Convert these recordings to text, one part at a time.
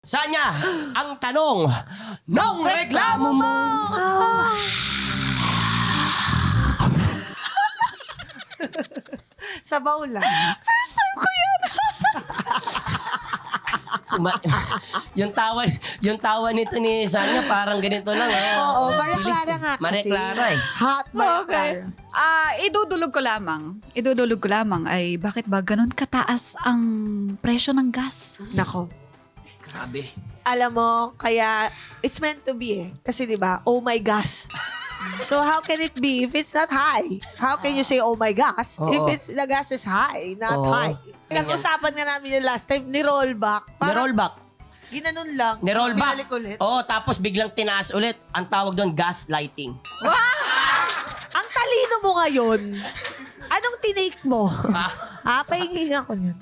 Sanya ang tanong ng reklamo mo. Sabaw lang. First time ko yan. yung tawa nito ni Sanya parang ganito lang. Oo, Maria Clara nga kasi. Maria Clara eh. Hot Maria Okay. Clara. Idudulog ko lamang ay bakit ba ganun kataas ang presyo ng gas? Nako. Grabe. Alam mo, kaya it's meant to be eh. Kasi di ba, oh my gosh. So how can it be if it's not high? How can you say oh my gosh Oo. if it's the gas is high, not Oo. high? Nag-usapan nga namin yung last time, ni-rollback. Ni-rollback. Ginanon lang. Ni-rollback. Binalik ulit. Oo, tapos biglang tinaas ulit. Ang tawag doon, gaslighting. Ang talino mo ngayon. Anong tinake mo? Ha? Pahingi ako niyan.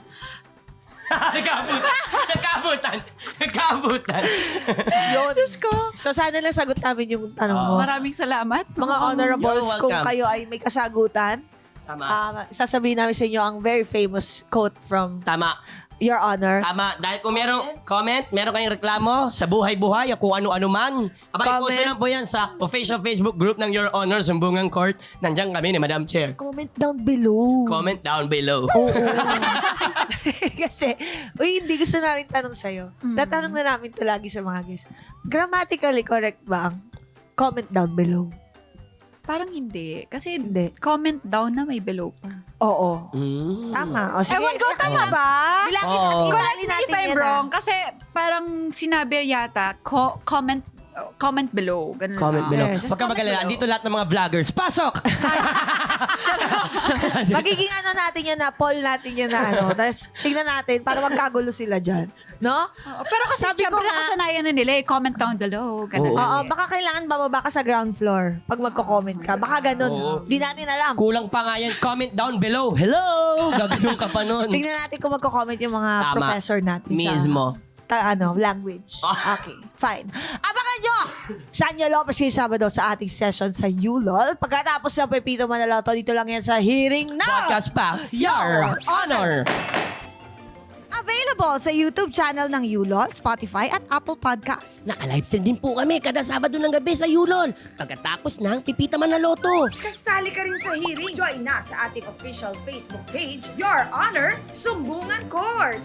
Nagkabutan. Yun. Diyos ko. So sana lang sagot namin yung tanong mo. Maraming salamat. Mga honorables, You're kung welcome. kayo ay may kasagutan, Tama. sasabihin namin sa inyo ang very famous quote from Tama. Your Honor. Tama. Dahil kung merong comment, meron kayong reklamo sa buhay-buhay, kung ano-ano man, Comment. i-post lang po yan sa official Facebook group ng Your Honor, Sumbungan Court. Nandiyan kami ni Madam Chair. Comment down below. Comment down below. Oo. Kasi, hindi gusto namin tanong sa'yo. Tatanong na namin to lagi sa mga guests. Grammatically correct ba ang comment down below? Parang hindi. Kasi Hindi. comment down na may below pa. Oo. Mm. Tama. O sige. Ewan ko, tama ba? Bilangin Oo. natin. Correct Itali me if natin I'm yan. wrong. Kasi parang sinabi yata, comment below. Ganun Comment lang. below. Yes. Huwag ka mag-alala. Dito lahat ng mga vloggers. Pasok! Magiging ano natin yan na, poll natin yan na ano. Tapos tingnan natin para magkagulo sila dyan. No? Oo, pero kasi Sabi ko syempre nga- nakasanayan na nila eh. Comment down below. Ganun. Oo. Oo, baka kailangan bababa ka sa ground floor pag magko-comment ka. Baka ganun. Oo. Di natin alam. Kulang pa nga yan. Comment down below. Hello! Gaganoon ka pa nun. Tingnan natin kung magko-comment yung mga Tama. professor natin Mismo. sa language. Okay, fine. Abangan nyo! Sanya Lopez kay Sabado sa ating session sa ULOL. Pagkatapos ng Pepito Manaloto, dito lang yan sa Hearing Now! Podcast pa. Your Honor! Available sa YouTube channel ng ULOL, Spotify at Apple Podcasts. Naka-livestream din po kami kada Sabado ng gabi sa Yulol. Pagkatapos ng Pipita Manaloto. Kasali ka rin sa hearing. Join na sa ating official Facebook page, Your Honor, Sumbungan Court.